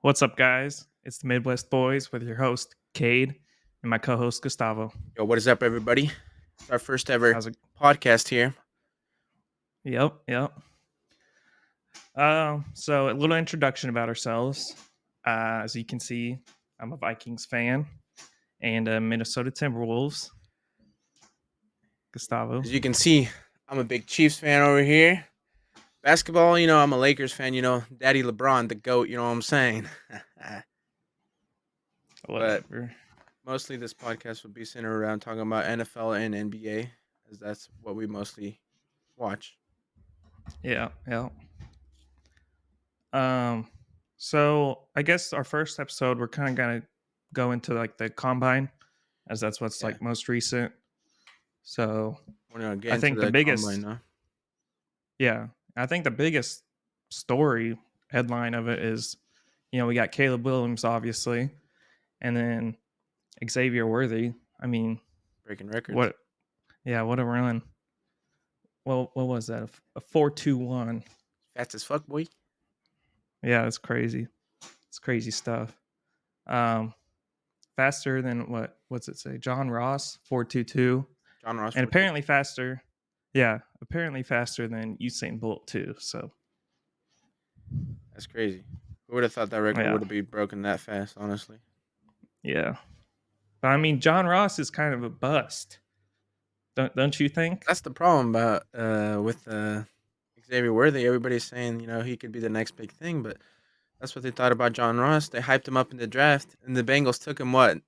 What's up, guys? It's the Midwest Boys with your host, Cade, and my co host, Gustavo. Yo, what is up, everybody? It's our first ever How's it? podcast here. Yep. So, a little introduction about ourselves. As you can see, I'm a Vikings fan and a Minnesota Timberwolves. Gustavo. As you can see, I'm a big Chiefs fan over here. Basketball, I'm a Lakers fan, Daddy LeBron, the GOAT, you know what I'm saying? But Whatever. mostly this podcast will be centered around talking about NFL and NBA, as that's what we mostly watch. Yeah. Um, so, I guess our first episode, we're kind of going to go into like the combine, as that's what's Yeah, like most recent. So, we're going to get I into think the the combine biggest now. Yeah, I think the biggest story headline of it is, we got Caleb Williams, obviously, and then Xavier Worthy. I mean, Breaking records. what? Yeah, what a run. Well, what was that? A 4.21. Fast as fuck, boy. Yeah, it's crazy. It's crazy stuff. Um, Faster than what? What's it say? John Ross 4.22, John Ross and 42. apparently faster. Yeah, apparently faster than Usain Bolt too. So That's crazy. Who would have thought that record yeah, would have been broken that fast, honestly? yeah. But I mean, John Ross is kind of a bust. Don't you think? That's the problem about with Xavier Worthy. Everybody's saying he could be the next big thing, but that's what they thought about John Ross. They hyped him up in the draft, and the Bengals took him like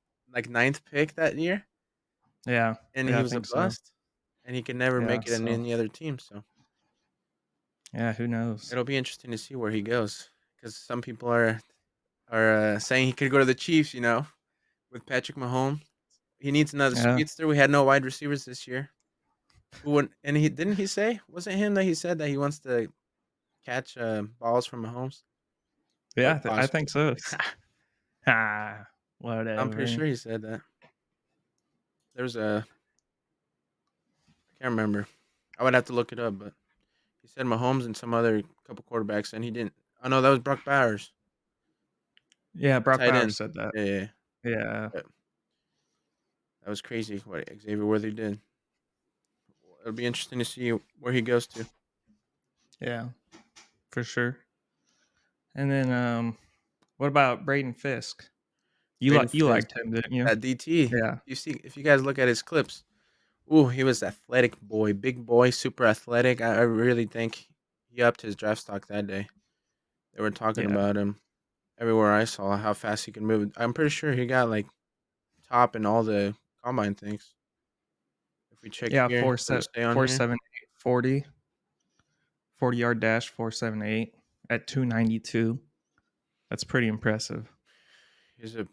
ninth pick that year, Yeah, and yeah, he I was a think so. bust, and he could never Yeah, make it in so any other team. So yeah, who knows? it'll be interesting to see where he goes, because some people are saying he could go to the Chiefs. With Patrick Mahomes, he needs another Yeah, speedster. We had no wide receivers this year. Who would and he didn't he say wasn't him that he said that he wants to catch balls from Mahomes? yeah, Oh I gosh, think so. Ah, I'm pretty whatever. sure he said that. There's a I can't remember. I would have to look it up, but he said Mahomes and some other couple quarterbacks, and he didn't. Oh no, that was Brock Bowers, Yeah, the Brock tight Bowers end. said that. Yeah. Yeah, But that was crazy what Xavier Worthy did. It'll be interesting to see where he goes to. yeah, for sure. And then, what about Braden Fisk? Braden You Fisk liked him, didn't you? at DT. Yeah, You see, if you guys look at his clips, ooh, he was athletic boy, big boy, super athletic. I really think he upped his draft stock that day. They were talking yeah, about him everywhere I saw how fast he can move. I'm pretty sure he got like top in all the combine things. If we check yeah. here, does it stay on Four here? seven eight 40 yard dash 4.78 at 292. That's pretty impressive. He's a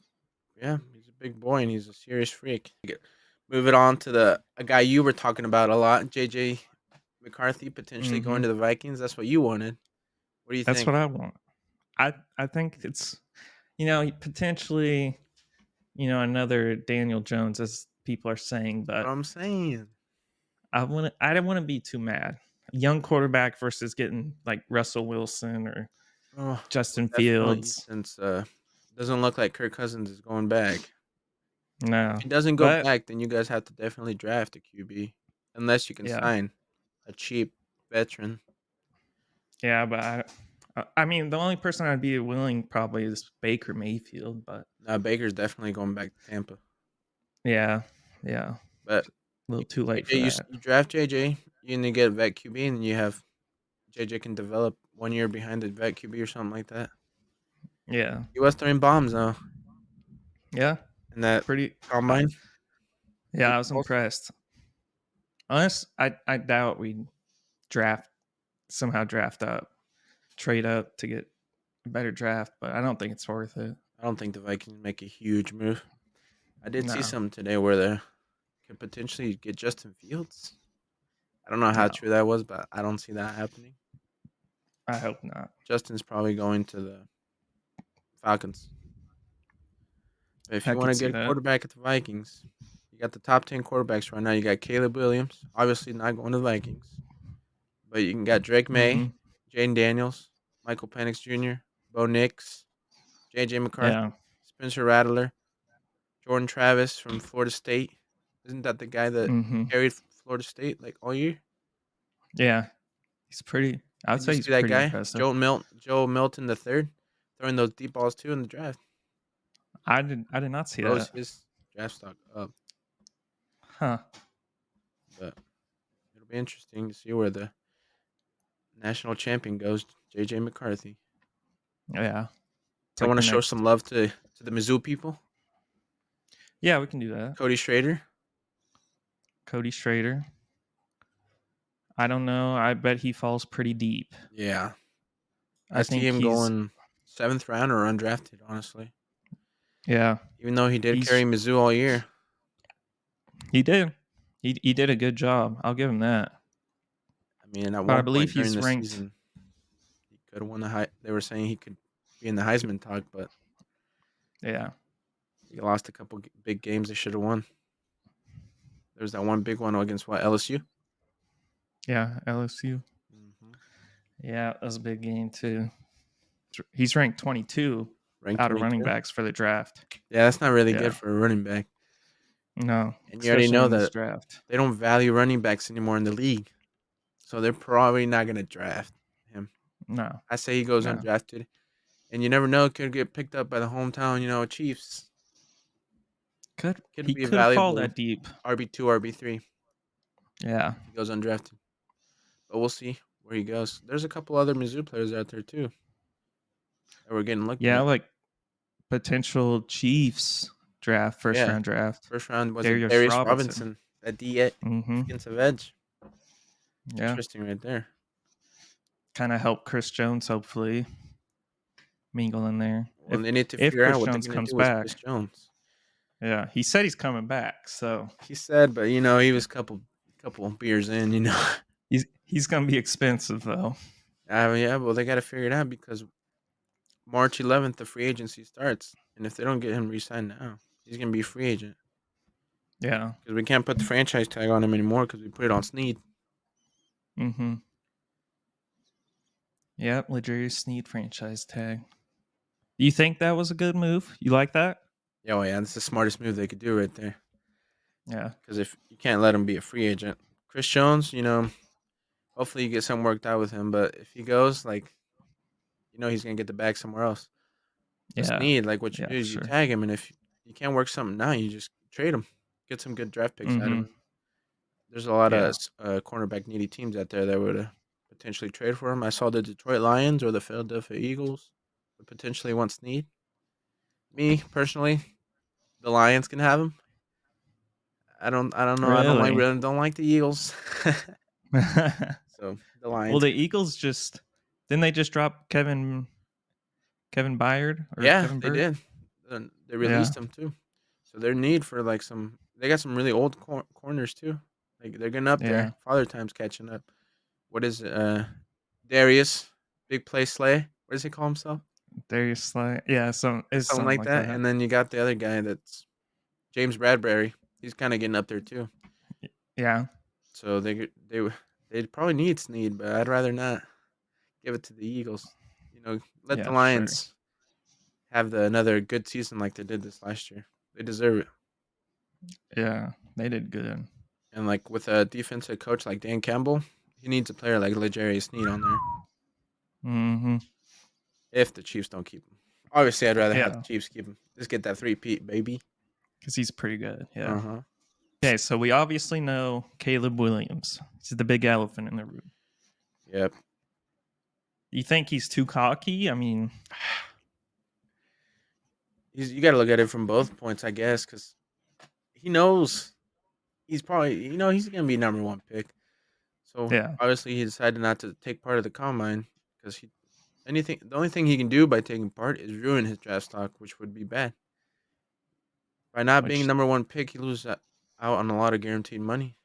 he's a big boy and he's a serious freak. Move it on to the a guy you were talking about a lot, JJ McCarthy potentially Hmm. going to the Vikings. That's what you wanted. What do you That's think? what I want. I think it's potentially another Daniel Jones, as people are saying, What but I'm saying. I don't want to be too mad. Young quarterback versus getting like Russell Wilson or Oh, well, Justin definitely Fields. since doesn't look like Kirk Cousins is going back. If No, he doesn't go but back, then you guys have to definitely draft a QB, unless you can yeah, sign a cheap veteran. yeah, but I mean, the only person I'd be willing probably is Baker Mayfield, but Now Baker's definitely going back to Tampa, yeah, yeah, but a little too late JJ, for that. you draft JJ, you need to get a vet QB, and then you have JJ can develop 1 year behind the vet QB or something like that. Yeah, He was throwing bombs though yeah, in that pretty. combine. Yeah, Big I was balls. impressed. I doubt we draft somehow draft up, trade up to get a better draft, but I don't think it's worth it. I don't think the Vikings make a huge move. I did see No, something today where they could potentially get Justin Fields. I don't know how no, true that was, but I don't see that happening. I hope not. Justin's probably going to the Falcons. But if I you want could to see get a that. quarterback at the Vikings, you got the top 10 quarterbacks right now. You got Caleb Williams, obviously not going to the Vikings, but you can got Drake May, Hmm. Jaden Daniels, Michael Penix Jr., Bo Nix. J.J. Yeah. McCarthy, Spencer Rattler, Jordan Travis from Florida State. Isn't that the guy that Mhm. carried Florida State like all year? Yeah. He's pretty I'd Did you say he's see that pretty guy, impressive. Joe Milton the third, throwing those deep balls too in the draft? I did not see Rose that. his draft stock up, Huh. but it'll be interesting to see where the national champion goes, J.J. McCarthy. Yeah. It's I like want the to show some next love to the Mizzou people. Yeah, we can do that. Cody Schrader. Cody Schrader. I don't know. I bet he falls pretty deep. Yeah, I I see think him he's going seventh round or undrafted. Honestly, yeah, even though he did carry he's Mizzou all year. he did. He did a good job. I'll give him that. I mean, at But I one believe point during he's the ranked season, he could have won the high. They were saying he could be in the Heisman talk, but yeah. he lost a couple big games they should have won. There was that one big one against what, LSU. Yeah, LSU. Hmm. Yeah, that was a big game too. He's ranked 22 Ranked out of running 22. backs for the draft. Yeah, that's not really good Yeah. for a running back. No, And you already especially know in this that draft. they don't value running backs anymore in the league, so they're probably not going to draft him. No. I say he goes No. undrafted, and you never know, it could get picked up by the hometown, Chiefs. Could He be a could fall valuable that deep. RB2, RB3 Yeah. if he goes undrafted. But we'll see where he goes. There's a couple other Mizzou players out there too that we're getting looked Yeah, at. like potential Chiefs draft, first Yeah, round draft. first round was it Darius Darius Robinson. Robinson, that D Mm-hmm. defensive edge. Yeah. Interesting right there. Kind of help Chris Jones, hopefully, mingle in there. Well, they need to If figure out Chris what they're Jones gonna comes do with Chris back. Jones. Yeah. He said he's coming back, so He said, but he was couple beers in. he's gonna be expensive though. Yeah, well, they got to figure it out because March 11th the free agency starts, and if they don't get him re-signed now, he's gonna be a free agent Yeah. because we can't put the franchise tag on him anymore because we put it on Snead. Mm-hmm. Yep, Legarius Sneed franchise tag. Do you think that was a good move? You like that? Yeah, well, yeah, that's the smartest move they could do right there. Yeah. Because if you can't let him be a free agent, Chris Jones, hopefully you get something worked out with him. But if he goes, like, he's gonna get the bag somewhere else. Just Yeah. need like what you Yeah, do for is you sure. tag him, and if you can't work something out, you just trade him, get some good draft picks out of Mm-hmm. him. There's a lot of Yeah. cornerback needy teams out there that would potentially trade for him. I saw the Detroit Lions or the Philadelphia Eagles would potentially want Snead. Me personally, the Lions can have him. I don't know. I don't like Really? really don't like the Eagles. So the Well, Lions. the Eagles just didn't they just drop Kevin Byard or Yeah, Kevin they Bird? did. And they Yeah. released him too. So their need for like they got some really old corners too. Like they're getting up there. Yeah. Father Time's catching up. What is it? Darius, Big Play Slay. What does he call himself? Darius Slay. Yeah, it's Something something like like that. that. And then you got the other guy that's James Bradbury. He's kind of getting up there too. Yeah. So they'd probably need Snead, but I'd rather not give it to the Eagles. Let the Yeah, for sure. Lions have another good season like they did this last year. They deserve it. Yeah. They did good. And like with a defensive coach like Dan Campbell, he needs a player like L'Jarius Sneed on there. Mm-hmm. If the Chiefs don't keep him, obviously I'd rather have the Yeah. Chiefs keep him. Just get that 3-peat, baby. Because he's pretty good. Yeah. Uh huh. Okay, so we obviously know Caleb Williams. He's the big elephant in the room. Yep. You think he's too cocky? I mean, You got to look at it from both points, I guess, because he knows he's probably he's gonna be number one pick. So yeah. obviously he decided not to take part of the combine because the only thing he can do by taking part is ruin his draft stock, which would be bad. By not being Which number one pick, he loses out on a lot of guaranteed money,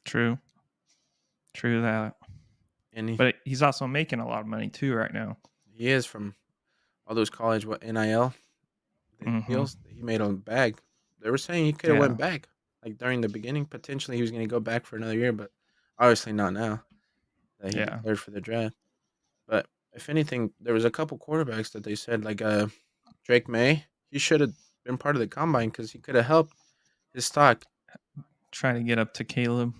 true. True that. and he, But he's also making a lot of money too right now. he is from all those college NIL the Mm-hmm. deals. He made a bag. They were saying he could have Yeah. went back, like during the beginning. Potentially, he was going to go back for another year, but obviously not now that he Yeah. declared for the draft. But if anything, there was a couple quarterbacks that they said like Drake May, he should have been part of the combine because he could have helped his stock Try to get up to Caleb,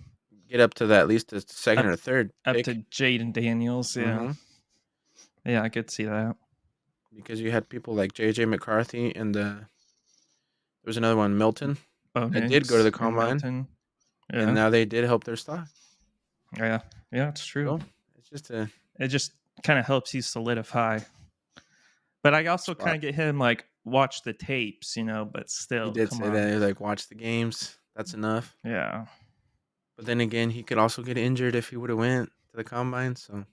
get up to that at least the second up or third up to pick. Jaden Daniels. Yeah, hmm yeah, I could see that. Because you had people like JJ McCarthy and there was another one, Milton, Bo that did go to the Nix and combine, Milton. and Yeah, now they did help their stock. yeah, yeah. It's true. So it's just a It just kind of helps you solidify. But I also kind spot. of get him like watch the tapes, but He still, did come say that on. he like watch the games. That's enough. Yeah, But then again, he could also get injured if he would have went to the combine. So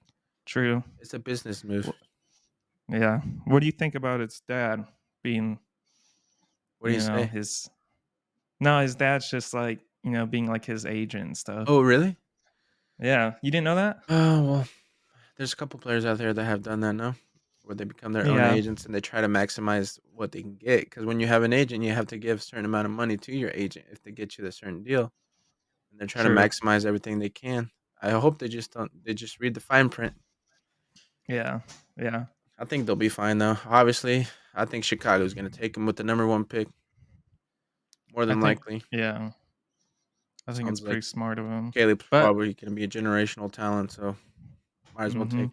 true. it's a business move. Yeah. What do you think about his dad being, What do you say? his no, his dad's just like, being like his agent and stuff. Oh, really? Yeah. You didn't know that? Oh well, there's a couple players out there that have done that now, where they become their own Yeah. agents and they try to maximize what they can get. Because when you have an agent, you have to give a certain amount of money to your agent if they get you the certain deal, and they're trying to True. maximize everything they can. I hope they just don't. They just read the fine print. Yeah. Yeah. I think they'll be fine though. Obviously, I think Chicago's going to take them with the number one pick, more I than think likely. yeah. I think it's Sounds like pretty smart of him. Caleb's But probably going to be a generational talent, so might as well mhm. take him.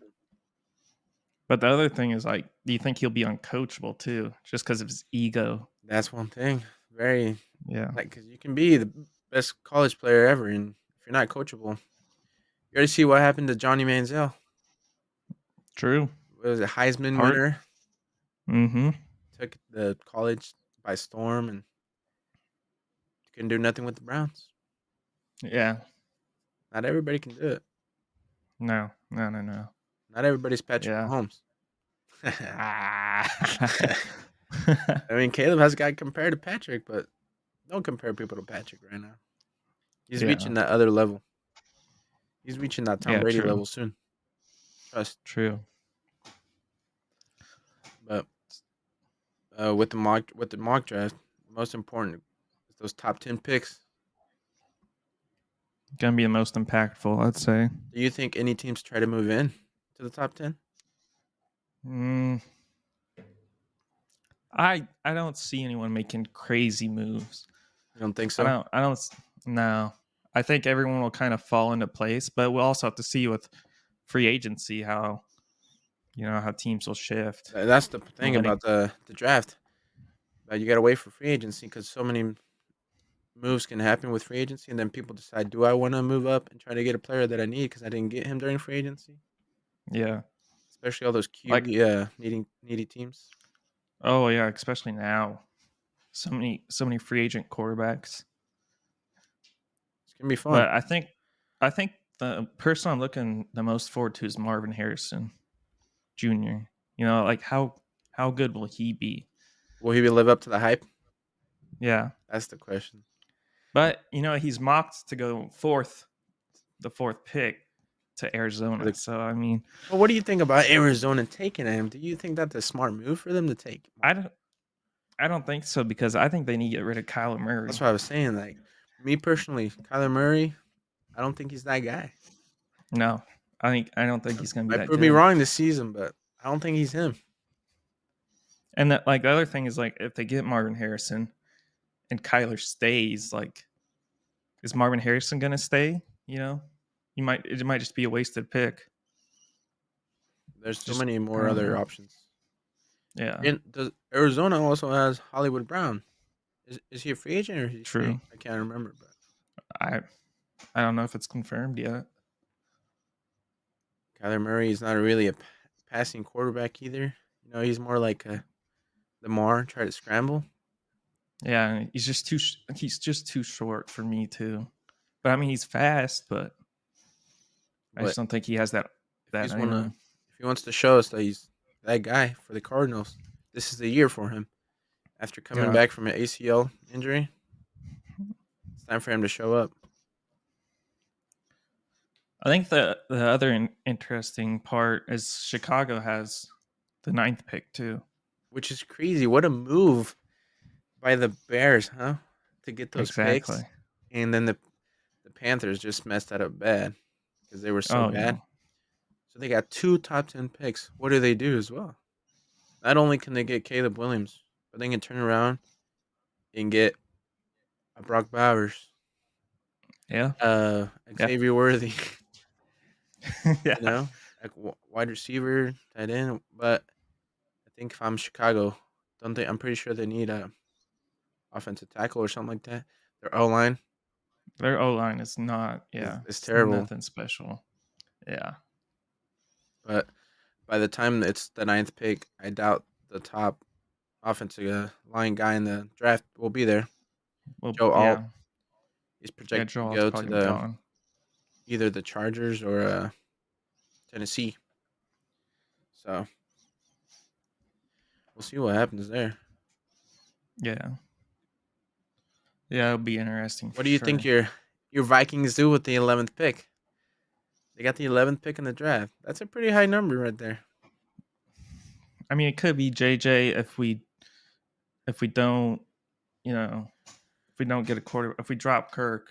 But the other thing is like, do you think he'll be uncoachable too, just because of his ego? That's one thing. Very Yeah. like because you can be the best college player ever, and if you're not coachable, you already see what happened to Johnny Manziel. True. What was it, Heisman Hard. winner? Mm-hmm. Took the college by storm and couldn't do nothing with the Browns. Yeah. Not everybody can do it. No. No. No. No. Not everybody's Patrick Yeah. Mahomes. Ah. I mean, Caleb has got compared to Patrick, but don't compare people to Patrick right now. He's yeah. reaching that other level. He's reaching that Tom Yeah. Brady True. level soon. Trust. True. But with the mock draft, most important is those top 10 picks. Gonna be the most impactful, I'd say. Do you think any teams try to move in to the top 10? Mm, I don't see anyone making crazy moves. You don't think I so? don't I don't no. I think everyone will kind of fall into place, but we'll also have to see with free agency how teams will shift That's the and thing letting about the draft. You got to wait for free agency because so many moves can happen with free agency, and then people decide, do I want to move up and try to get a player that I need because I didn't get him during free agency? yeah. Especially all those Like QB needy teams. oh yeah, especially now. So many free agent quarterbacks. It's gonna be fun. But I think the person I'm looking the most forward to is Marvin Harrison Jr. Like how good will he be? Will he live up to the hype? Yeah. That's the question. But he's mocked to go the fourth pick to For Arizona. the, So I mean, well, what do you think about Arizona taking him? Do you think that's a smart move for them to take? I don't I don't think so because I think they need to get rid of Kyler That's Murray. what I was saying. Like me personally, Kyler Murray, I don't think he's that guy. No, I don't think he's gonna be Might that prove me good. wrong this season, but I don't think he's him. And that like the other thing is like if they get Marvin Harrison and Kyler stays, like is Marvin Harrison gonna stay? It might just be a wasted pick. There's so Just many I more don't other know. options. Yeah, And does Arizona also has Hollywood Brown? Is he a free agent or is he true. staying? I can't remember, but I I don't know if it's confirmed yet. Kyler Murray is not really a passing quarterback either. He's more like a Lamar, try to scramble. Yeah, he's just too short for me too. But I mean, he's fast, but I just But don't think he has if that he's in wanna, him. if he wants to show us that he's that guy for the Cardinals, this is the year for him. After coming Yeah, back from an ACL injury, it's time for him to show up. I think the other interesting part is Chicago has the ninth pick too. Which is crazy. What a move by the Bears, huh? To get those picks, Exactly. and then the Panthers just messed that up bad because they were so Oh bad. yeah, So they got two top 10 picks. What do they do as well? Not only can they get Caleb Williams, but they can turn around and get a Brock Bowers, Yeah. Yeah. Xavier Worthy, you Yeah. know, like wide receiver, tight end. But I think if I'm Chicago, don't they? I'm pretty sure they need a offensive tackle or something like that. Their O line Their O line is not, is yeah, is it's terrible. nothing special. Yeah. But by the time it's the ninth pick, I doubt the top offensive line guy in the draft will be there. Well, Joe Alt yeah. is Yeah, projected to Joel's go to probably gonna be the gone. either the Chargers or Tennessee. So we'll see what happens there. Yeah. Yeah, it'll be interesting What for do you think sure. your Vikings do with the 11th pick? They got the 11th pick in the draft. That's a pretty high number right there. I mean, it could be JJ if we don't, you know, if we don't get a quarter, if we drop Kirk,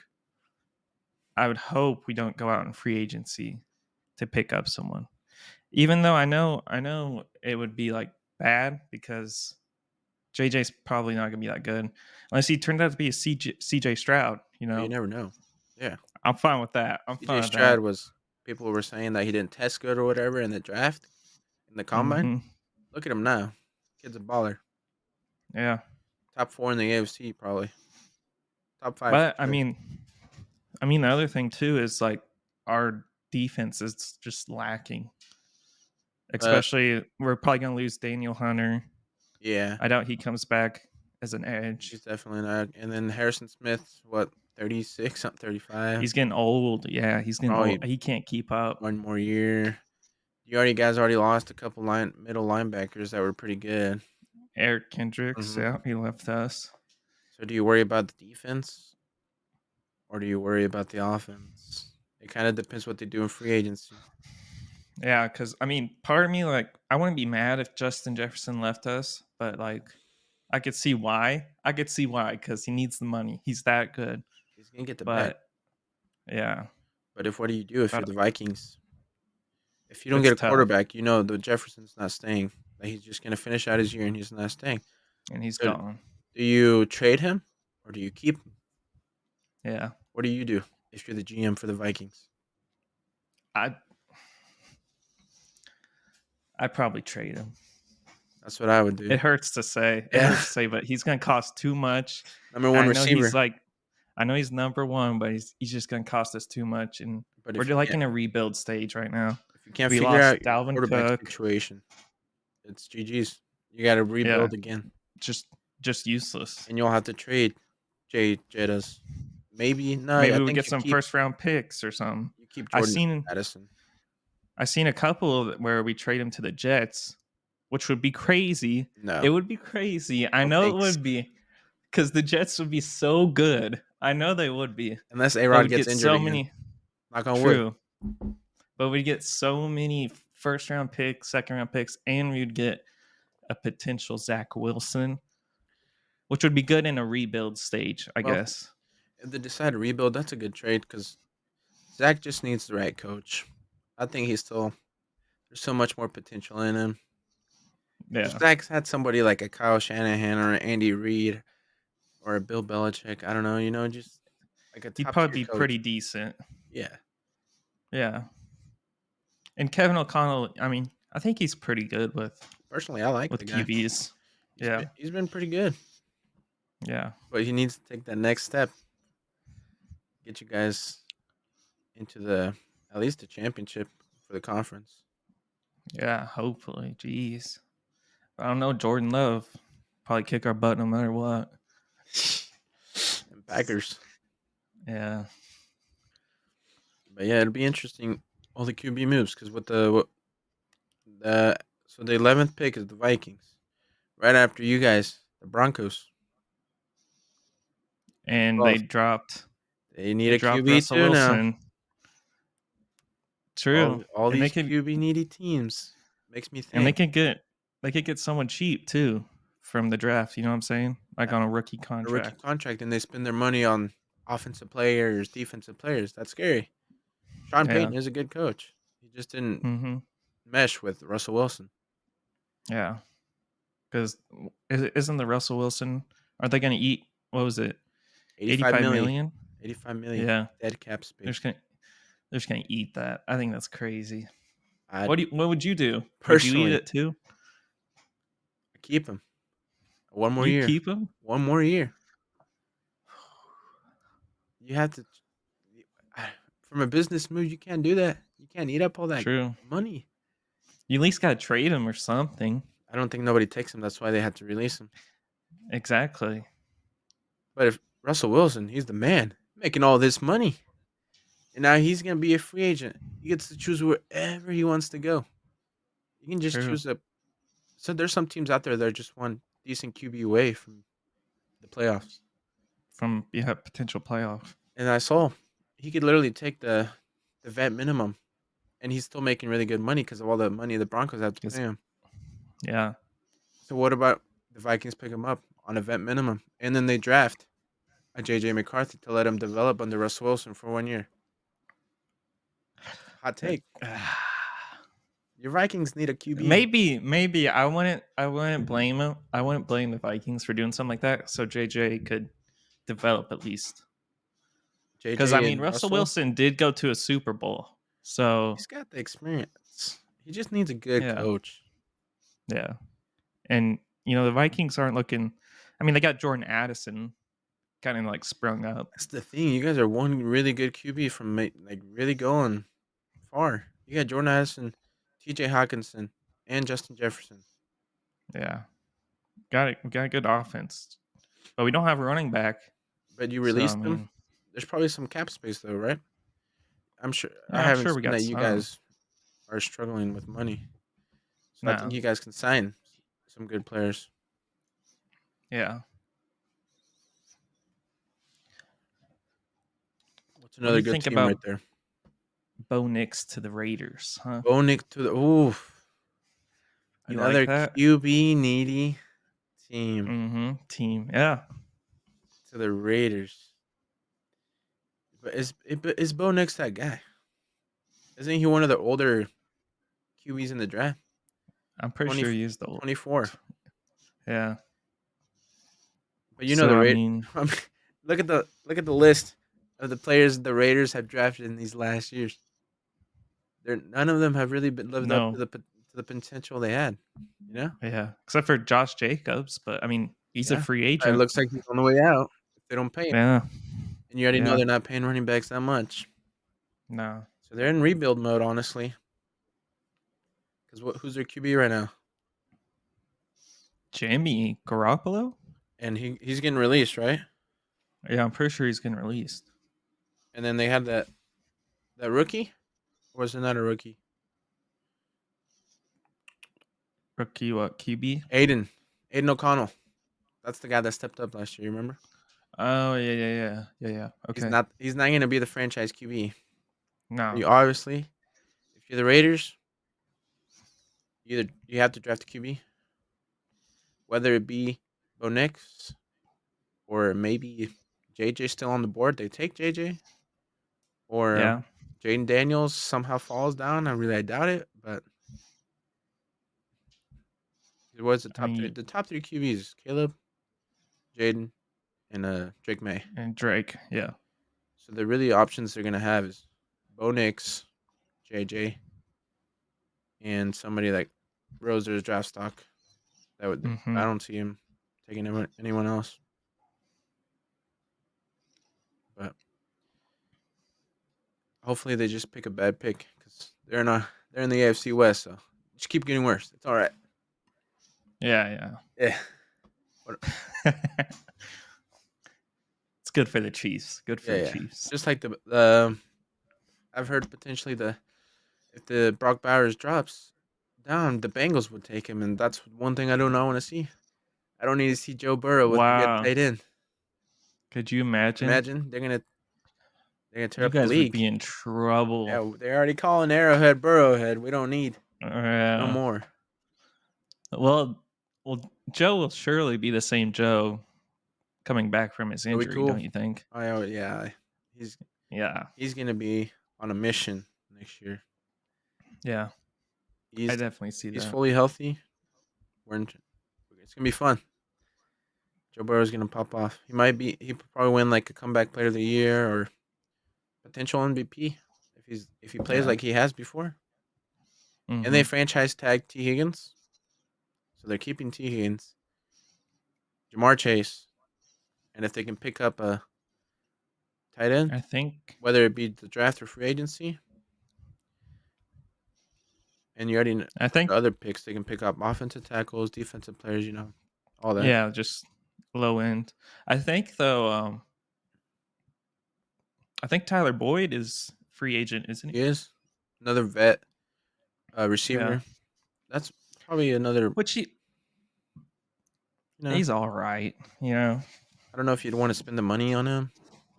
I would hope we don't go out in free agency to pick up someone. Even though I know it would be like bad because JJ's probably not gonna be that good unless he turned out to be a CJ Stroud. Well, you never know. Yeah, I'm fine with that. I'm CJ fine with Stroud that. was people were saying that he didn't test good or whatever in the draft in the combine. Hmm. Look at him now. Kid's a baller. Yeah, Top 4 in the AFC probably. Top 5 for but I sure. mean, the other thing too is like our defense is just lacking. But Especially, we're probably gonna lose Daniel Hunter. yeah, I doubt he comes back as an edge. he's definitely not. And then Harrison Smith's what 36, something 35. He's getting old. Yeah, he's getting Probably old. He can't keep up. one more year. You already guys already lost a couple middle linebackers that were pretty good. Eric Kendricks, Hmm. yeah, he left us. So do you worry about the defense or do you worry about the offense? It kind of depends what they do in free agency. Yeah, because I mean, part of me like I wouldn't be mad if Justin Jefferson left us, but like I could see why. I could see why because he needs the money. He's that good. He's gonna get the bag. But yeah, But if what do you do if you're but the Vikings? If you don't get it's a tough, quarterback, you know the Jefferson's not staying. Like he's just gonna finish out his year and he's not staying. and he's So gone. do you trade him or do you keep him? Yeah, What do you do if you're the GM for the Vikings? I I probably trade him. That's what I would do. It hurts to say. It Yeah. hurts to say, but he's gonna cost too much. Number one I know he's receiver. like, I know he's number one, but he's just gonna cost us too much, and But we're like in a rebuild stage right now. if you can't We figure lost out your Dalvin quarterback Cook. situation, it's GG's. You gotta Yeah, rebuild again. just just useless. And you'll have to trade Jay Jettas. Maybe no, I Maybe we think get some first round picks or something. you keep I Jordan seen Addison. I seen a couple where we trade him to the Jets, which would be crazy. No. It would be crazy. I No know it thanks. would be because the Jets would be so good. I know they would be. Unless But A-Rod we'd gets get injured so again. many. Knock on wood. True, but we get so many first round picks, second round picks, and we'd get a potential Zach Wilson, which would be good in a rebuild stage, I Well, guess. if they decide to rebuild, that's a good trade because Zach just needs the right coach. I think he's still there's so much more potential in him. If Yeah, Zach's had somebody like a Kyle Shanahan or an Andy Reid or a Bill Belichick, I don't know, just like a he'd top probably tier be coach. pretty decent. Yeah. Yeah, and Kevin O'Connell. I mean, I think he's pretty good Personally, I like the with guy. QBs. Yeah, He's been pretty good, yeah, but he needs to take that next step, get you guys into the at least the championship for the conference. yeah. Hopefully, jeez. I don't know. Jordan Love probably kick our butt no matter what. And Packers. Yeah, But yeah, it'll be interesting all the QB moves because with the so the 11th pick is the Vikings. Right after you guys, the Broncos. and 12th. They need they a dropped QB Russell too now. Wilson. True, All and they these could QB needy teams makes me and think they could get someone cheap too from the draft. You know what I'm saying? Like uh, on a rookie a rookie contract. contract and they spend their money on offensive players, defensive players. That's scary. Sean Yeah. Payton is a good coach. He just didn't Mm-hmm. mesh with Russell Wilson. Yeah. because isn't the Russell Wilson? Are they going to eat? What was it? 85 85 milli. million? 85 milli. Yeah, Dead cap they're space. just gonna eat that. I think that's crazy. I'd What would you do? Would you eat personally it too? keep him. One more You year. keep him? One more year. You have to from a business move, you can't do that. You can't eat up all that True. money. You at least gotta trade him or something. I don't think nobody takes him. That's why they had to release him. Exactly. But if Russell Wilson, he's the man, making all this money. And now he's gonna be a free agent. He gets to choose wherever he wants to go. You can just True. choose a. So there's some teams out there that are just one decent QB away from the playoffs. From potential playoff. And I saw he could literally take the vet minimum, and he's still making really good money because of all the money the Broncos have to pay him. Yeah. So what about the Vikings pick him up on a vet minimum, and then they draft a JJ McCarthy to let him develop under Russell Wilson for 1 year? Hot take. Your Vikings need a QB. Maybe I wouldn't blame him. I wouldn't blame the Vikings for doing something like that. So JJ could develop at least. Because I JJ mean, and Russell Russell. Wilson did go to a Super Bowl, so He's got the experience. He just needs a good yeah, coach. yeah. And the Vikings aren't looking. I mean, they got Jordan Addison, kind of like sprung up. That's the thing. You guys are one really good QB from really going far. You got Jordan Addison, T.J. Hawkinson, and Justin Jefferson. Yeah, got it. We got a good offense, but we don't have a running back. But you So I released them. mean, There's probably some cap space though, right? I'm sure. I yeah, I'm haven't sure we seen got that you some. guys are struggling with money, so I think No, you guys can sign some good players. yeah. What's What do another you good think team right about there? Bo Nix to the Raiders? Huh? Bo Nick to the You like another that? QB needy team Mm-hmm. Team. Yeah. to the Raiders. But is Bo Nix that guy? Isn't he one of the older QBs in the draft? I'm pretty 20, sure he used the old. 24. Yeah. But you know So the I rate. mean, Look at the list of the players the Raiders have drafted in these last years. None of them have really lived up to no. the potential they had. You know? Yeah. Except for Josh Jacobs, but I mean, he's a Yeah. free It agent. looks like he's on the way out if they don't pay him. Yeah. And you already know Yeah. they're not paying running backs that much. No. So they're in rebuild mode, honestly. Because who's their QB right now? Jimmy Garoppolo? And he's getting released, right? Yeah, I'm pretty sure he's getting released. And then they have that rookie, or is it not a rookie? Rookie what? QB? Aiden O'Connell. That's the guy that stepped up last year. You remember? Oh yeah. He's Okay. not. He's not going to be the franchise QB. No. You obviously, if you're the Raiders, you have to draft a QB, whether it be Bo Nix or maybe JJ still on the board. They take JJ, or Yeah. Jaden Daniels somehow falls down. I doubt it, but it was the I top three. mean, The top three QBs: Caleb, Jaden, and Drake May. and Drake. Yeah. So the really options they're gonna have is Bo Nix, JJ, and somebody like Roser's draft stock. I Mm-hmm. don't see him taking anyone else. But hopefully they just pick a bad pick because they're in the AFC West, so just keep getting worse. It's all right. Yeah. Yeah. It's good for the Chiefs. Good for the Yeah. Chiefs. Just like I've heard potentially if the Brock Bowers drops down, the Bengals would take him, and that's one thing I don't want to see. I don't need to see Joe Burrow with a good Wow. tight end. Could you imagine? Imagine they're gonna tear You up the guys would league. be in trouble. Yeah, they're already calling Arrowhead Burrowhead. We don't need no Yeah. more. Well, Joe will surely be the same Joe coming back from his It'll be injury, cool. don't you think? Yeah, he's Yeah. he's gonna be on a mission next year. Yeah. I He's definitely see he's that. fully healthy. We're It's gonna be fun. Joe Burrow's gonna pop off. He probably win like a comeback player of the year or potential MVP if he plays Yeah. like he has before. And they Mhm. franchise tag T Higgins, so they're keeping T Higgins, Jamar Chase, and if they can pick up a tight end, I think whether it be the draft or free agency, and you already I with think the other picks, they can pick up offensive tackles, defensive players, all that. yeah, just low end. I think though, I think Tyler Boyd is free agent, isn't he? He is another vet Yeah. receiver. That's probably another. Which You know, he's all right, you know. I don't know if you'd want to spend the money on him.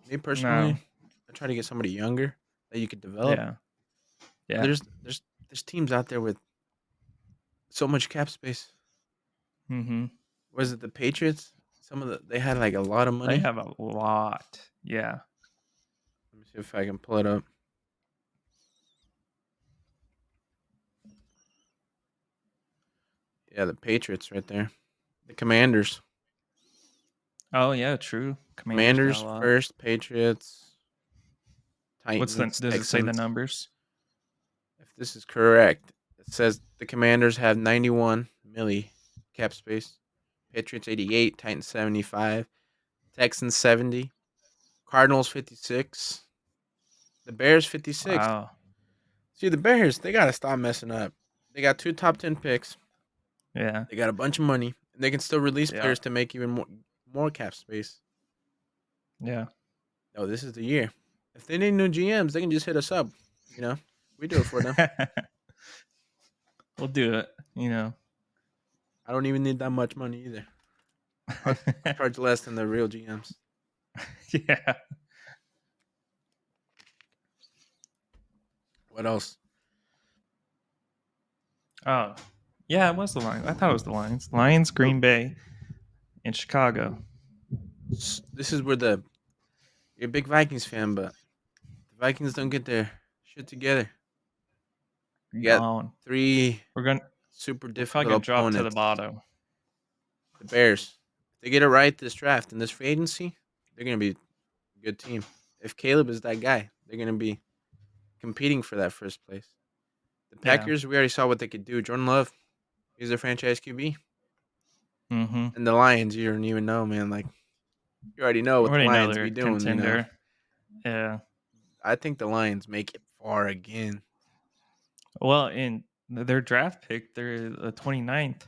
Me No. personally, I try to get somebody younger that you could develop. Yeah. But Yeah. there's teams out there with so much cap space. Mhm. Was it the Patriots? They had like a lot of They money. have a lot. Yeah. Let me see if I can pull it up. Yeah, the Patriots right there. The Commanders. Oh yeah, true. Commanders got Commanders a lot. first, Patriots, What's the Titans, does it say the Texans. numbers? If this is correct, it says the Commanders have 91 milli cap space. Patriots 88, Titans 75, Texans 70, Cardinals 56, the Bears 56. Wow. See, the Bears, they got to stop messing up. They got 2 top 10 picks. Yeah. They got a bunch of money, and they can still release Yeah. players to make even more cap space. Yeah. No, this is the year. If they need new GMs, they can just hit us up. You know, we do it for them. We'll do it, you know. I don't even need that much money either. I'll charge less than the real GMs. Yeah. What else? Oh. Yeah, it was the Lions. I thought it was the Lions. Lions, Green Bay, and Chicago. This is where you're a big Vikings fan, but the Vikings don't get their shit together. You got Gone. 3 We're gonna super we're probably difficult gonna drop to the opponents. bottom. The Bears. If they get it right this draft and this free agency, they're gonna be a good team. If Caleb is that guy, they're gonna be competing for that first place. The Yeah. Packers, we already saw what they could do. Jordan Love, he's their franchise QB. Mm-hmm. And the Lions, you don't even know, man. Like you already know We what the already know Lions they're be a doing. contender. Yeah. I think the Lions make it far again. Well, in their draft pick, they're the 29th.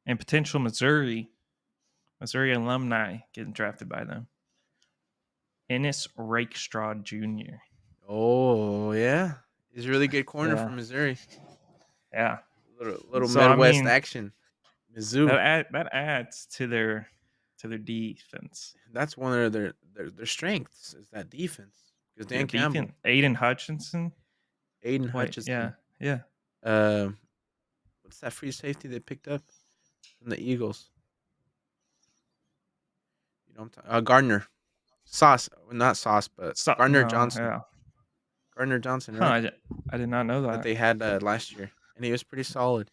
And potential Missouri alumni getting drafted by them. Ennis Rakestraw Jr. Oh yeah, he's a really good corner Yeah. from Missouri. Yeah. Little So I Midwest mean action. Mizzou. that adds to their defense. That's one of their strengths is that defense. Because Their Dan defense. Campbell, Aiden Hutchinson. Aiden Wait, yeah, Hutchinson, yeah. uh, what's that free safety they picked up from the Eagles? You know, what I'm talking. Gardner Sauce, well, not Sauce, but So, Gardner no, Johnson. yeah. Gardner Johnson, Huh, right? I did not know That that. they had last year, and he was pretty solid.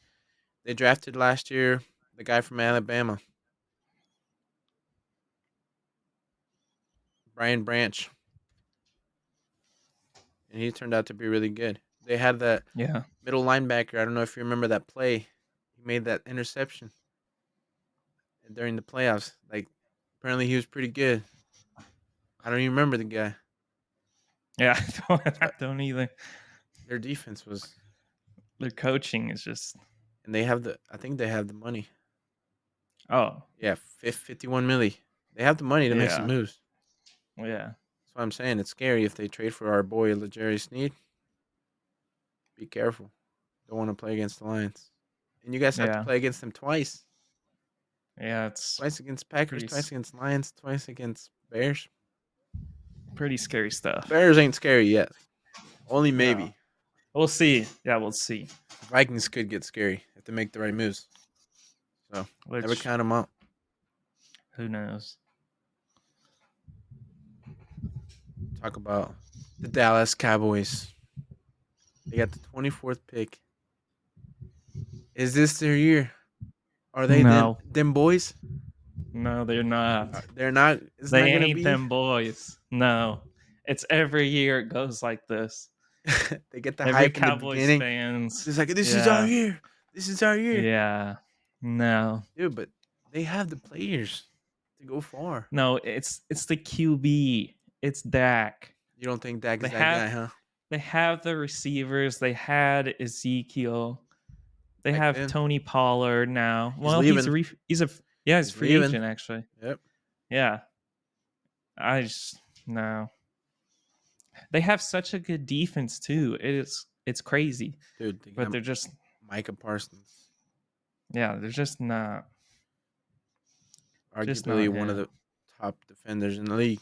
They drafted last year the guy from Alabama, Brian Branch, and he turned out to be really good. They had that Yeah. middle linebacker. I don't know if you remember that play. He made that interception during the playoffs. Like, apparently he was pretty good. I don't even remember the guy. Yeah, I But don't either. their defense was, Their coaching is just and they have the. I think they have the money. oh, Yeah, 51 milli. They have the money to make some yeah. moves. Yeah. That's why I'm saying it's scary if they trade for our boy Legere Sneed. Be careful. Don't want to play against the Lions. And you guys have to Yeah. play against them twice. Yeah, it's Twice against Packers, pretty twice against Lions, twice against Bears. pretty scary The stuff. Bears ain't scary yet. Only No. maybe. We'll see. Yeah, we'll see. The Vikings could get scary if they make the right moves. So never Which count them out. who knows? Talk about the Dallas Cowboys. They got the 24th pick. Is this their year? Are they No, them boys? no, they're not. They're not. It's They not gonna ain't be. them boys. No, it's every year it goes like this. They get the Every hype in the Cowboys beginning. fans, It's like this is our yeah, year. This is our year, yeah, no, dude. But they have the players to go far. no. It's the QB. It's Dak. You don't think Dak They is that have guy, huh? they have the receivers. They had Ezekiel. They Back have then, Tony Pollard now. he's Well, leaving. he's a yeah, he's He's free leaving. agent actually. Yep. Yeah, I just no. They have such a good defense too. It's crazy, Dude, they but got they're just Micah Parsons, yeah, they're just arguably not one of him. the top defenders in the league.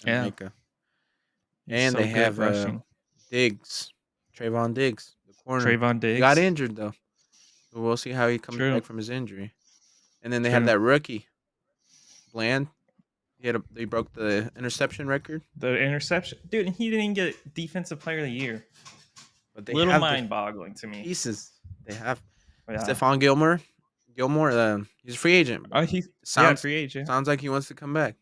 And Yeah, Micah, he's and so they good have rushing. Diggs, Trayvon Diggs, the corner. Trayvon He got Diggs, injured though, so we'll see how he comes true, back from his injury. And then they have true. that rookie, Bland. They broke the interception record, The interception, dude. He didn't get Defensive Player of the Year. but they Little have the mind-boggling to me. pieces. They have Yeah. Stephon Gilmore. He's a free agent. Oh, he yeah, Sounds free agent. sounds like he wants to come back.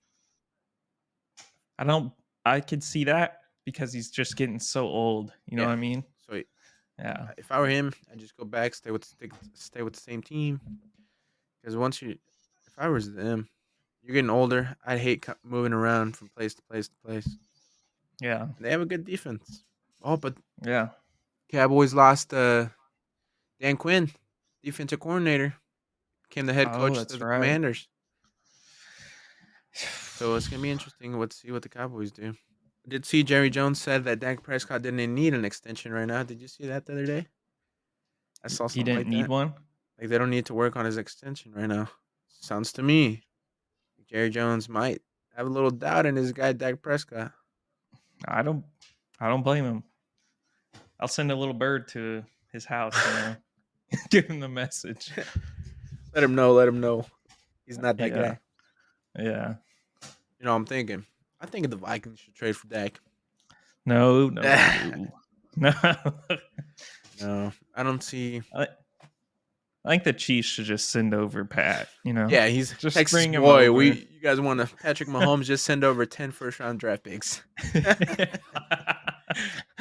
I don't. I could see that because he's just getting so old. You know Yeah. what I mean? So Yeah. if I were him, I'd just go back, stay with the same team. Because if I was them, you're getting older. I'd hate moving around from place to place to place. Yeah. And they have a good defense. Oh, but Yeah. Cowboys lost Dan Quinn, defensive coordinator, became the head Oh, coach to that's the right. Commanders. So it's gonna be interesting. Let's see what the Cowboys do. I did see Jerry Jones said that Dak Prescott didn't need an extension right now. Did you see that the other day? I saw He something didn't like need that. one. Like they don't need to work on his extension right now. Sounds to me like Jerry Jones might have a little doubt in his guy Dak Prescott. I don't. I don't blame him. I'll send a little bird to his house. Give him the message. Let him know. Let him know. He's not that Yeah. guy. Yeah. You know, I'm thinking. I think the Vikings should trade for Dak. No. No. No. No. No, I don't see. I think the Chiefs should just send over Pat. Yeah, he's Just Texas bring him boy. over. You guys want to Patrick Mahomes? Just send over 10 first-round draft picks.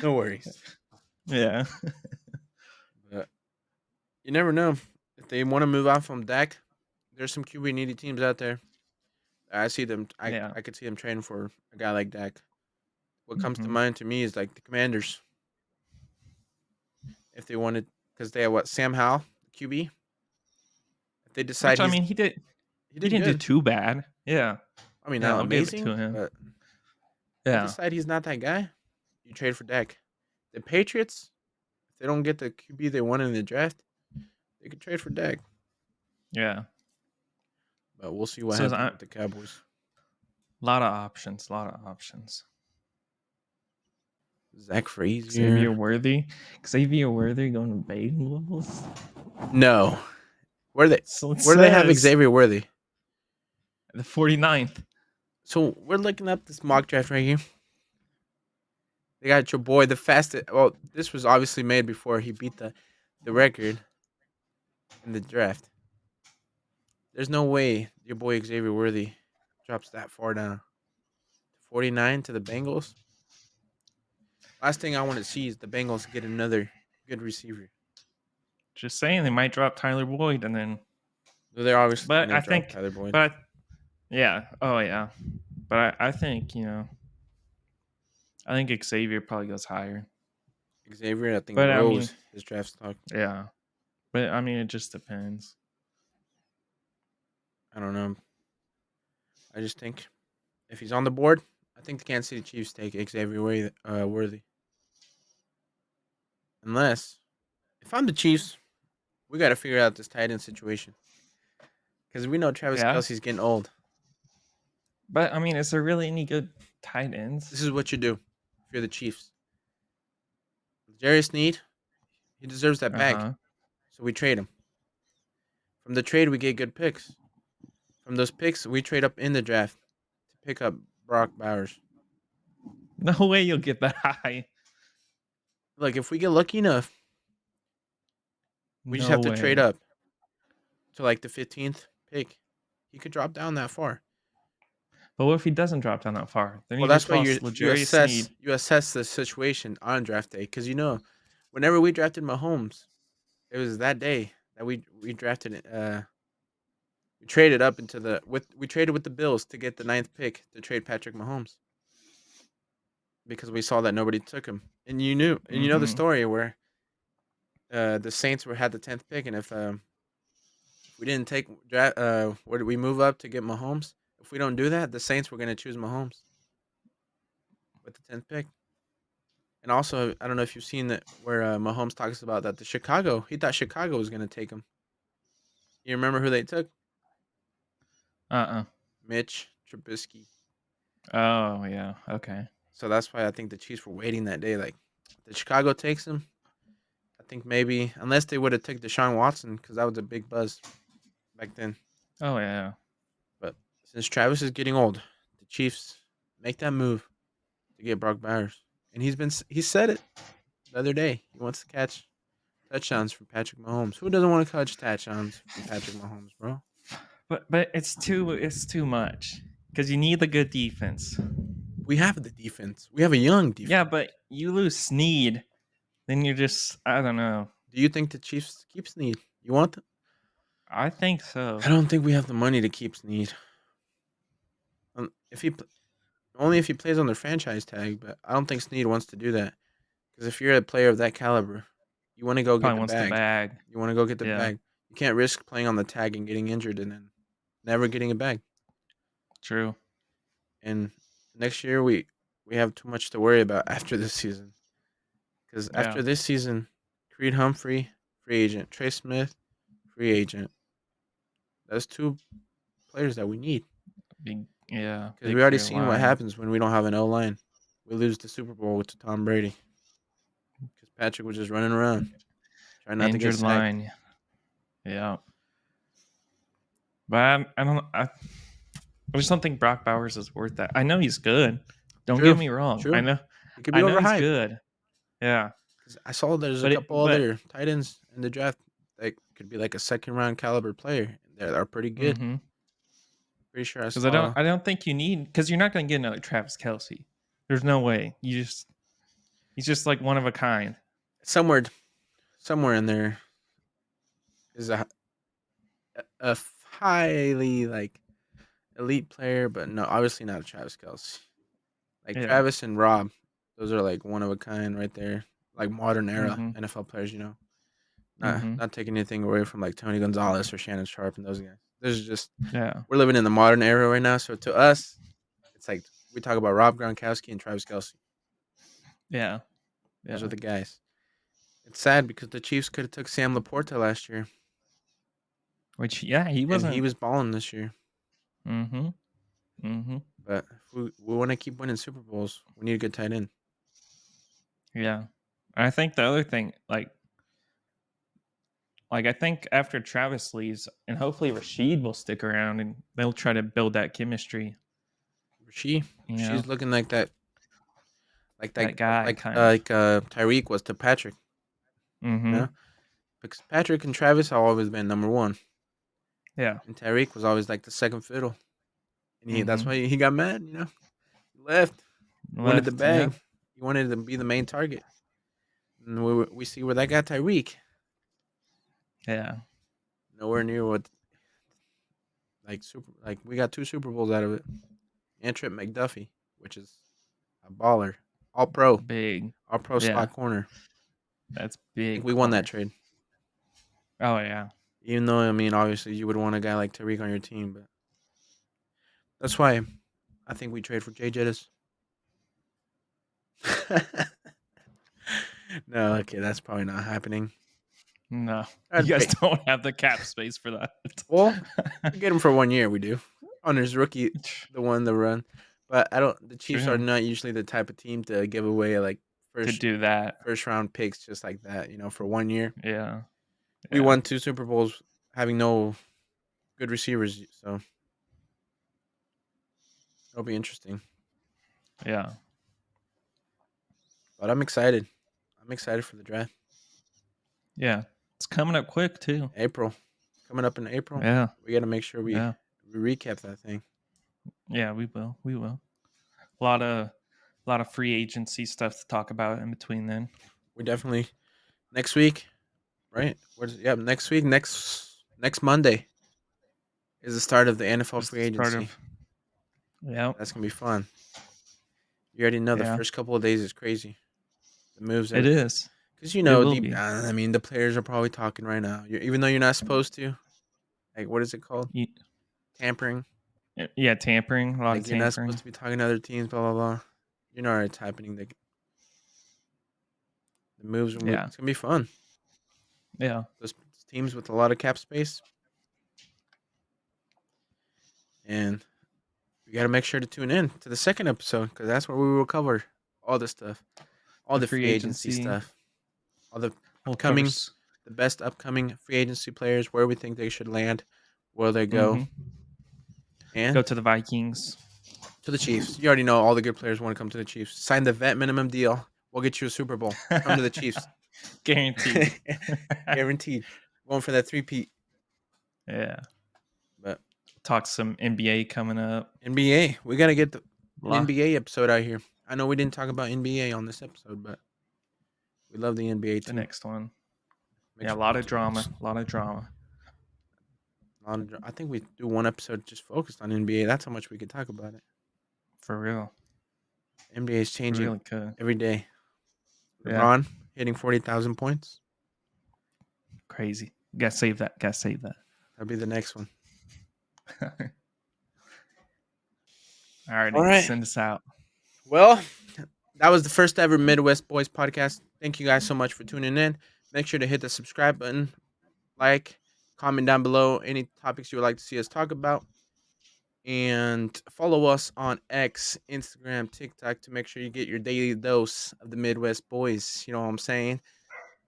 No worries. Yeah. But you never know if they want to move on from Dak. There's some QB needy teams out there. I see them. Yeah. I could see them trading for a guy like Dak. What comes to Mhm. mind to me is like the Commanders. If they wanted, because they have what Sam Howell, QB. If they decide Which I mean, he he did didn't do good. too bad. Yeah. I mean, Yeah, not I'll give it amazing, to him. but they Yeah. decide he's not that guy. You trade for Dak. The Patriots, if they don't get the QB they want in the draft, they could trade for Dak. Yeah. But we'll see what So happens a with the Cowboys. lot of options. A lot of options. Zach Xavier Frazier. Worthy. Xavier Worthy going to Bengals. No. Where they So it where do they have says Xavier Worthy? the 49th. So we're looking up this mock draft right here. They got your boy, the fastest. Well, this was obviously made before he beat the record in the draft. There's no way your boy Xavier Worthy drops that far down. 49 to the Bengals. Last thing I want to see is the Bengals get another good receiver. Just saying they might drop Tyler Boyd and then. So they're obviously But going I to drop think. Tyler Boyd. But yeah. Oh yeah. But I think I think Xavier probably goes higher. Xavier, I think, But I mean, rose his draft stock. yeah. But I mean, it just depends. I don't know. I just think if he's on the board, I think the Kansas City Chiefs take Xavier Worthy. Unless, if I'm the Chiefs, we got to figure out this tight end situation. Because we know Travis Yeah. Kelce's getting old. But I mean, is there really any good tight This ends? is what you do if you're the Chiefs. Jerry Sneed, he deserves that bag. Uh-huh. So we trade him. From the trade, we get good picks. From those picks, we trade up in the draft to pick up Brock Bowers. No way you'll get that high. Like, if we get lucky enough, we just No have to trade way. up. to like the 15th pick. He could drop down that far. But what if he doesn't drop down that far? Then Well, you that's just why lost L'Jarius Sneed. you assess the situation on draft day because whenever we drafted Mahomes, it was that day that we drafted we traded up into the with we traded with the Bills to get the ninth pick to trade Patrick Mahomes because we saw that nobody took him. And you know the Mm-hmm. story where the Saints were had the 10th pick, and if we didn't take draft, where did we move up to get Mahomes? If we don't do that, the Saints were going to choose Mahomes with the 10th pick. And also, I don't know if you've seen that where Mahomes talks about that he thought Chicago was going to take him. You remember who they took? Uh-uh. Mitch Trubisky. Oh, yeah. Okay. So that's why I think the Chiefs were waiting that day. Like, the Chicago takes him. I think maybe unless they would have took Deshaun Watson because that was a big buzz back then. Oh, yeah. But since Travis is getting old, the Chiefs make that move to get Brock Bowers, and he said it the other day. He wants to catch touchdowns from Patrick Mahomes. Who doesn't want to catch touchdowns from Patrick Mahomes, bro? But it's too much because you need the good defense. We have the defense. We have a young Yeah, defense. but you lose Sneed, then you're just I don't know. Do you think the Chiefs keep Snead? You want them? I think so. I don't think we have the money to keep Snead. If he only if he plays on their franchise tag, but I don't think Snead wants to do that. Because if you're a player of that caliber, you want to go get Probably the wants the bag. bag. You want to go get the Yeah, bag. You can't risk playing on the tag and getting injured and then never getting a bag. true. And next year we have too much to worry about after this season. Because Yeah, after this season, Creed Humphrey, free agent. Trey Smith, free agent. That's two players that we need. Because we big already for your seen what line. happens when we don't have an O line. We lose the Super Bowl to Tom Brady. Because Patrick was just running around, trying not to get Injured sacked. line. Yeah, but I don't. I just don't think Brock Bowers is worth that. I know he's good. Don't get True, me wrong. I true. know. He could be I know he's overhyped. good. Yeah, 'Cause I saw there's a but couple but other tight ends in the draft that could be like a second round caliber player that are pretty good. mm-hmm. Pretty sure I Because I don't saw I don't think you need because you're not going to get another Travis Kelsey. There's no way. He's just like one of a kind. somewhere somewhere in there is a highly like elite player, but no, obviously not a Travis Kelsey. Like Yeah. Travis and Rob, those are like one of a kind right there. Like modern era Mm-hmm. NFL players, you know. Mm-hmm. Not taking anything away from like Tony Gonzalez or Shannon Sharp and those guys. There's just Yeah. we're living in the modern era right now. So to us, it's like we talk about Rob Gronkowski and Travis Kelsey. Yeah. Those are Yeah. the guys. It's sad because the Chiefs could have took Sam Laporta last year, Which yeah, he and he wasn't. was balling this year. Mm-hmm. Mm-hmm. But if we want to keep winning Super Bowls, we need a good tight end. Yeah. I think the other thing, like I think after Travis leaves, and hopefully Rashid will stick around and they'll try to build that chemistry. You know, She's looking like that, that guy kind of. Tyreek was to Patrick. You Mm-hmm. know, because Patrick and Travis have always been number one, Yeah. and Tyreek was always like the second fiddle. And that's Mm-hmm. why he got mad. You know, he left. He wanted the Left. Yeah. bag. He wanted to be the main target. And we see where that got Tyreek. Yeah. Nowhere near what we got two Super Bowls out of it. And Trip McDuffie, which is a baller, Big. all pro Yeah. slot corner. That's I think big we won that corner. trade. Oh yeah. Even though I mean, obviously, you would want a guy like Tyreek on your team, but that's why I think we trade for Jay Jettis. No, okay, that's probably not happening. No, you I'd guys pay. don't have the cap space for that. Well, we get him for 1 year. We do on his rookie, the one the run. But I don't. The Chiefs are True. not usually the type of team to give away like To first do that. first round picks just like that. For 1 year. Yeah. We Yeah. won two Super Bowls having no good receivers, so it'll be interesting. Yeah. But I'm excited. I'm excited for the draft. Yeah. It's coming up quick too. April coming up in April. Yeah. We got to make sure Yeah. we recap that thing. Yeah, we will. We will. A lot of free agency stuff to talk about in between then. We definitely next week, right? Next week, next Monday is the start of the NFL Just free the start agency. of yeah. That's gonna be fun. You already know the Yeah. first couple of days is crazy. The moves It that, is. because It will be. I mean, the players are probably talking right now. Even though you're not supposed to, like, what is it called? You, Tampering. yeah, tampering. A lot of Like, you're not supposed tampering. to be talking to other teams. Blah blah blah. You know, it's happening. The moves. Yeah. It's gonna be fun. Yeah. Those teams with a lot of cap space, and we got to make sure to tune in to the second episode because that's where we will cover all this stuff, all The the free free agency agency. stuff, all the We'll cover. upcoming, the best upcoming free agency players, where we think they should land, where they go, Mm-hmm. and Go to the Vikings. to the Chiefs. You already know all the good players want to come to the Chiefs. Sign the vet minimum deal. We'll get you a Super Bowl. Come to the Chiefs. Guaranteed. Guaranteed. Going for that three-peat. Yeah. But Talk some NBA coming up. NBA, we got to get an La- NBA episode out here. I know we didn't talk about NBA on this episode, but we love the NBA the too. next one. Make Yeah, a sure lot to of tune in. drama. A lot of drama. I think we do one episode just focused on NBA. That's how much we could talk about it. For real. NBA is changing Really could. every day. Yeah. LeBron hitting 40,000 points. Crazy. Gotta save that. Gotta save that. That'll be the next one. All right. All right. Send us out. Well, that was the first ever Midwest Boys podcast. Thank you guys so much for tuning in. Make sure to hit the subscribe button, like, comment down below any topics you would like to see us talk about, and follow us on X, Instagram, TikTok to make sure you get your daily dose of the Midwest Boys. You know what I'm saying?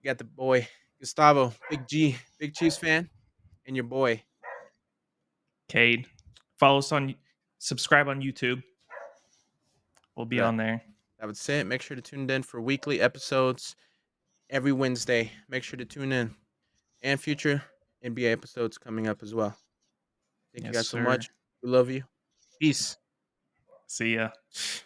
You got the boy Gustavo, Big G, Big Chiefs fan, and your boy. Cade. Follow us on, subscribe on YouTube. We'll be on there. That would say it. Make sure to tune in for weekly episodes every Wednesday. Make sure to tune in. And future NBA episodes coming up as well. Thank you Yes, guys so sir. much. We love you. Peace. See ya.